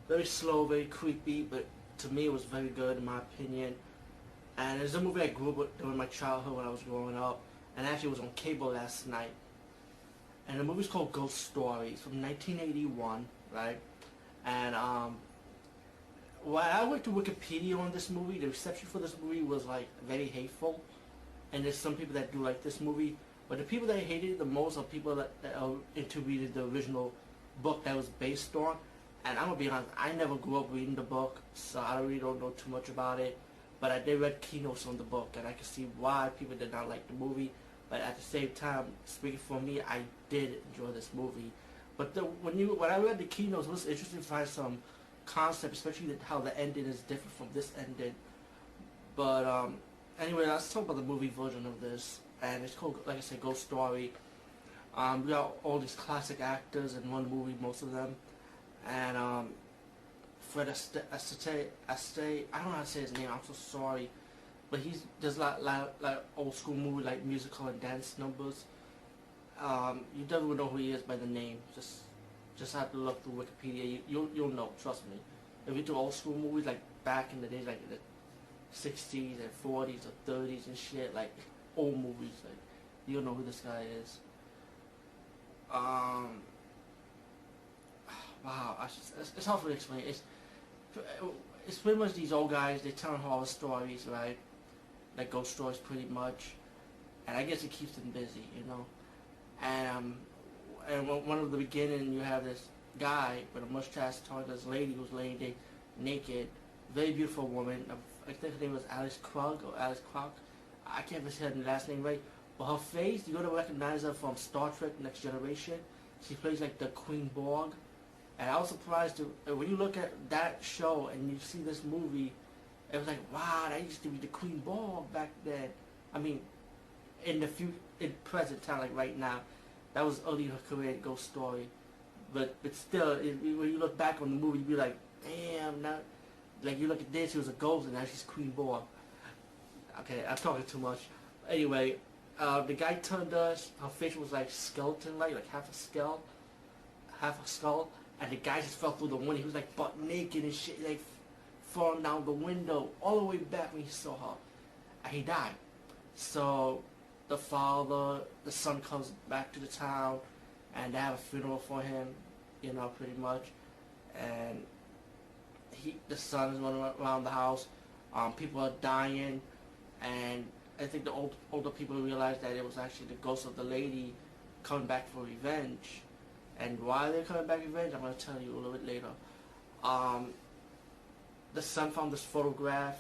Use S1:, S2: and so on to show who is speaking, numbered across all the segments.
S1: very slow, very creepy, but to me it was very good in my opinion. And it's a movie I grew up with during my childhood when I was growing up, and actually was on cable last night. And the movie's called Ghost Stories from 1981, right? And when I went to Wikipedia on this movie, the reception for this movie was like very hateful. And there's some people that do like this movie, but the people that hated it the most are people that are into reading the original book that was based on. And I'm gonna be honest, I never grew up reading the book, so I really don't know too much about it. But I did read keynotes on the book, and I can see why people did not like the movie. But at the same time, speaking for me, I did enjoy this movie. But when I read the keynotes, it was interesting to find some concept, especially how the ending is different from this ending. But anyway, let's talk about the movie version of this, and it's called, like I said, Ghost Story. We got all these classic actors in one movie, most of them, and Fred Astaire, I don't know how to say his name. I'm so sorry, but he does like old school movie, like musical and dance numbers. You definitely know who he is by the name. Just have to look through Wikipedia. You'll know. Trust me. If you do old school movies like back in the days, like the 60s and 40s or 30s and shit, like old movies, like you'll know who this guy is. Wow, it's hard to explain. It's pretty much these old guys. They tell horror stories, right? Like ghost stories, pretty much. And I guess it keeps them busy, you know. And one of the beginning, you have this guy with a mustache talking to this lady who's laying there naked, very beautiful woman. I think her name was Alice Krug or Alice Krug. I can't even say her last name right. But her face, you're gonna recognize her from Star Trek: Next Generation. She plays like the Queen Borg. And I was surprised when you look at that show and you see this movie, it was like, wow, that used to be the Queen Borg back then. I mean, in present time, like right now, that was early in her career, Ghost Story. But still, when you look back on the movie, you be like, damn, now, like you look at this, she was a ghost, and now she's Queen Borg. Okay, I'm talking too much. Anyway, the guy turned us. Her face was like skeleton-like, like half a skull. And the guy just fell through the window. He was like butt naked and shit, like falling down the window all the way back when he saw her. And he died. So the son comes back to the town, and they have a funeral for him, you know, pretty much. And the son is running around the house. People are dying, and I think the older people realized that it was actually the ghost of the lady coming back for revenge. And why they're coming back revenge, I'm going to tell you a little bit later. The son found this photograph,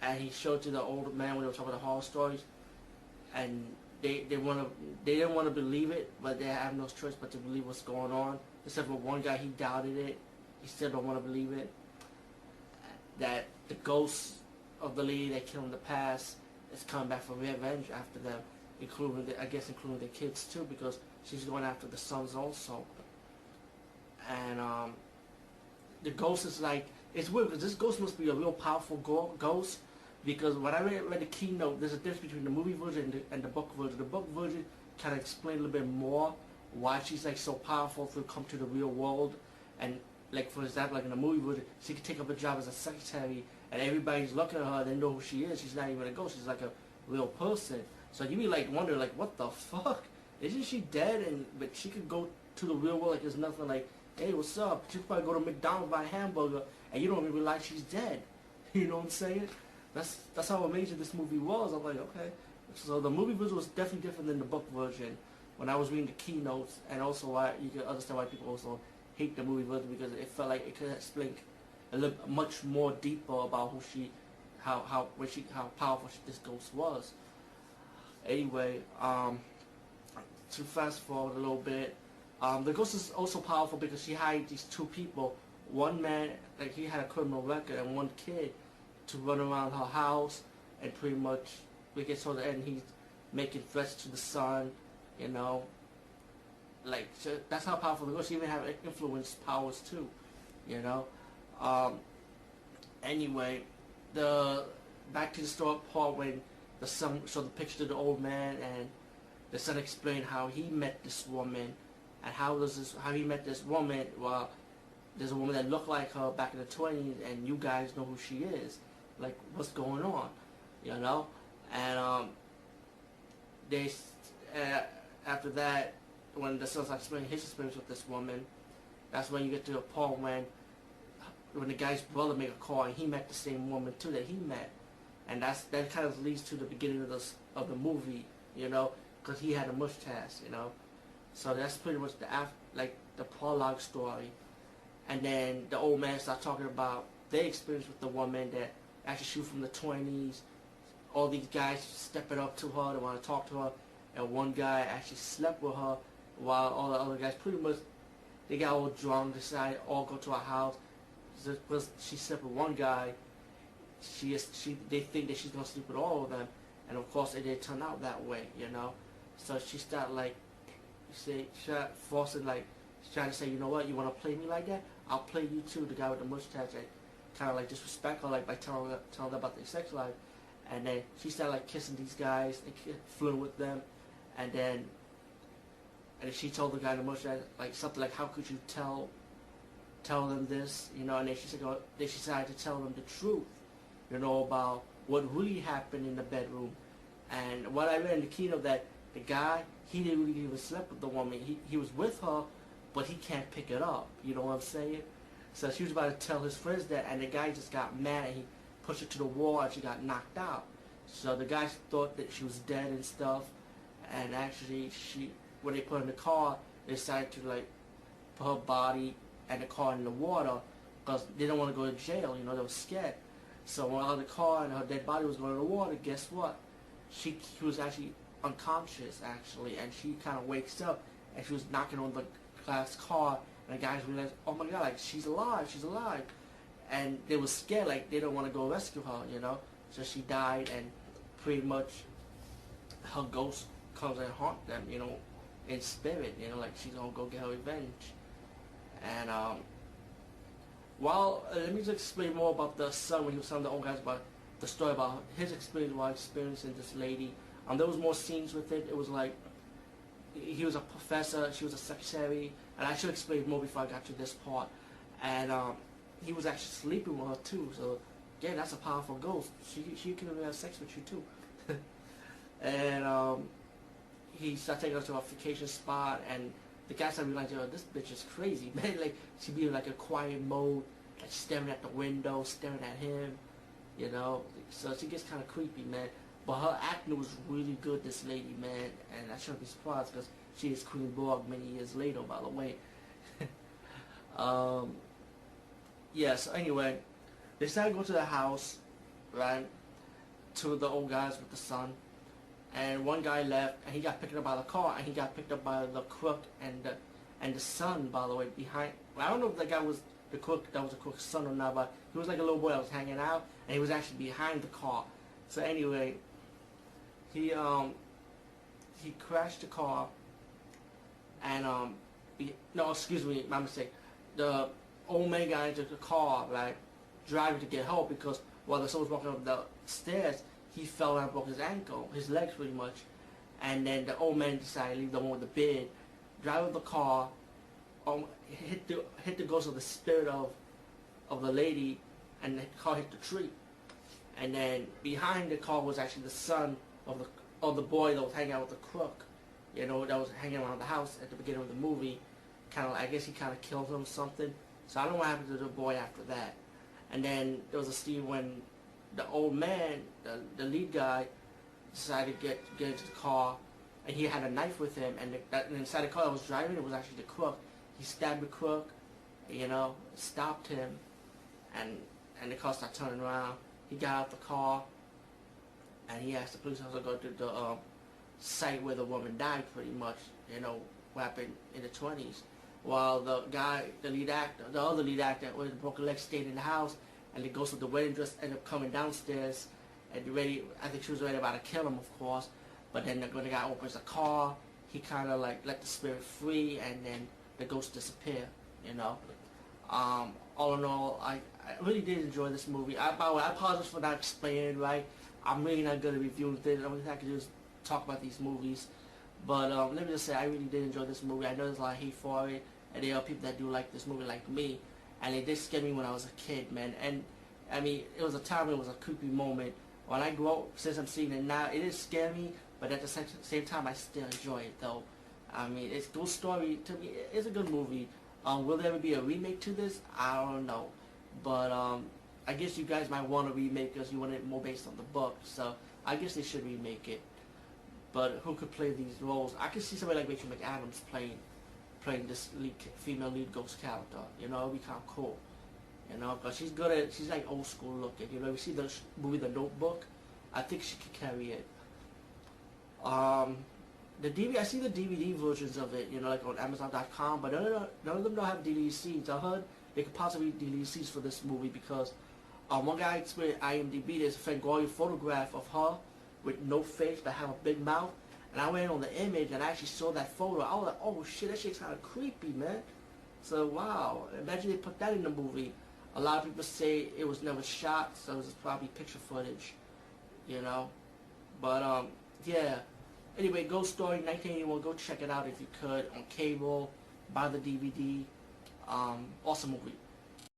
S1: and he showed it to the old man when they were talking about the horror stories. And they didn't want to believe it, but they have no choice but to believe what's going on. Except for one guy, he doubted it. He still don't want to believe it. That the ghost of the lady that killed in the past is coming back for revenge after them, including the kids too, because she's going after the sons also. And the ghost is like, it's weird because this ghost must be a real powerful ghost, because when I read the keynote, there's a difference between the movie version and the book version. The book version kind of explains a little bit more why she's like so powerful to come to the real world. And like for example, like in the movie version, she could take up a job as a secretary, and everybody's looking at her, they know who she is. She's not even a ghost, she's like a real person. So you be like wondering, like, what the fuck? Isn't she dead? But she could go to the real world like there's nothing. Like, hey, what's up? She could probably go to McDonald's, buy a hamburger, and you don't even realize she's dead. You know what I'm saying? That's how amazing this movie was. I'm like, okay. So the movie version was definitely different than the book version. When I was reading the keynotes, and also why you can understand why people also hate the movie version, because it felt like it could explain a little much more deeper about how powerful this ghost was. Anyway, to fast forward a little bit, the ghost is also powerful because she hired these two people. One man, like he had a criminal record, and one kid to run around her house, and pretty much we get to the end, he's making threats to the son, you know. Like, so that's how powerful the ghost. She even have influence powers too, you know. Anyway, back to the story part when the son showed the picture to the old man, and the son explained how he met this woman, and how he met this woman. Well, there's a woman that looked like her back in the 20s, and you guys know who she is. Like, what's going on, you know? And they after that, when the son's explaining his experience with this woman, that's when you get to the part when the guy's brother made a call and he met the same woman too that he met, and that kind of leads to the beginning of the movie, you know, because he had a mustache, you know. So that's pretty much the prologue story, and then the old man starts talking about their experience with the woman that actually she was from the 20s. All these guys stepping up to her, they want to talk to her, and one guy actually slept with her, while all the other guys pretty much they got all drunk, decided all go to her house. Because she slept with one guy, they think that she's gonna sleep with all of them, and of course it didn't turn out that way, you know. So she started forcing, like, trying to say, you know what, you want to play me like that? I'll play you too. The guy with the mustache, kind of like disrespect her, like by telling her about their sex life, and then she started like kissing these guys and flirting with them, and then she told the guy in the mustache like something like, how could you tell them this, you know, and then she decided to tell them the truth, you know, about what really happened in the bedroom. And what I read in the keynote, that the guy, he didn't really even sleep with the woman. He was with her, but he can't pick it up, you know what I'm saying? So she was about to tell his friends that, and the guy just got mad and he pushed her to the wall and she got knocked out. So the guys thought that she was dead and stuff, and actually when they put her in the car, they decided to like put her body and the car in the water because they didn't want to go to jail, you know, they were scared. So while the car and her dead body was going in the water, guess what? She was actually unconscious, actually, and she kind of wakes up and she was knocking on the glass car, and the guys realized, oh my god, like, she's alive, and they were scared, like they don't want to go rescue her, you know. So she died, and pretty much her ghost comes and haunt them, you know, in spirit, you know, like she's gonna go get her revenge. And let me just explain more about the son when he was telling the old guys about the story about his experience while experiencing this lady. There was more scenes with it. It was like he was a professor, she was a secretary, and I should explain more before I got to this part. And he was actually sleeping with her too. So again, that's a powerful ghost. She can even have sex with you too. And he started taking her to a vacation spot, and the guy started realizing, oh, this bitch is crazy, man. Like, she'd be in like a quiet mode, like staring at the window, staring at him, you know. So she gets kind of creepy, man. But her acting was really good, this lady, man. And I shouldn't be surprised because she is Queen Borg many years later, by the way. Yeah, so anyway, they decided to go to the house, right, to the old guys with the son. And one guy left, and he got picked up by the car, and he got picked up by the crook and the son, by the way, behind. Well, I don't know if that guy was the crook, that was the crook's son or not, but he was like a little boy that was hanging out, and he was actually behind the car. So anyway, he crashed the car, and no, excuse me, my mistake. The old man got into the car, like driving to get help, because while the son was walking up the stairs, he fell and broke his ankle, his legs pretty much. And then the old man decided to leave the one with the bed, drive the car, hit the ghost of the spirit of the lady, and the car hit the tree. And then behind the car was actually the son of the boy that was hanging out with the crook, you know, that was hanging around the house at the beginning of the movie. Kind of, I guess he kind of killed him or something. So I don't know what happened to the boy after that. And then there was a scene when the old man, the lead guy, decided to get into the car, and he had a knife with him, and inside the car that was driving, it was actually the crook. He stabbed the crook, you know, stopped him, and the car started turning around. He got out the car, and he asked the police officer to go to the site where the woman died, pretty much, you know, what happened in the 20s. While the other lead actor with the broken leg stayed in the house, and the ghost of the wedding dress ended up coming downstairs, and I think she was ready about to kill him, of course, but then when the guy opens the car, he kind of like let the spirit free, and then the ghost disappeared, you know. All in all, I really did enjoy this movie. By the way, I apologize for not explaining, right? I'm really not good at reviewing things. The only thing I can do is talk about these movies. But let me just say, I really did enjoy this movie. I know there's a lot of hate for it, and there are people that do like this movie like me. and it did scare me when I was a kid, man. And I mean, it was a time when it was a creepy moment. When I grow up, since I'm seeing it now, it is scare me, but at the same time, I still enjoy it though. I mean, it's Ghost Story to me. It's a good movie. Will there ever be a remake to this? I don't know, but I guess you guys might want a remake because you want it more based on the book. So I guess they should remake it. But who could play these roles? I could see somebody like Rachel McAdams playing this female lead ghost character. You know, it'd be kind of cool. You know, because she's like old school looking. You know, you see the movie The Notebook. I think she could carry it. The DVD, I see the DVD versions of it, you know, like on Amazon.com, but none of them don't have DVD scenes. I heard they could possibly DVD scenes for this movie because one guy explained IMDb, there's a Fangoria photograph of her with no face but have a big mouth, and I went on the image and I actually saw that photo. I was like, oh shit, that shit's kind of creepy, man. So wow, imagine they put that in the movie. A lot of people say it was never shot, so it was probably picture footage, you know. But yeah. Anyway, Ghost Story 1981. Go check it out if you could on cable. Buy the DVD. Awesome movie.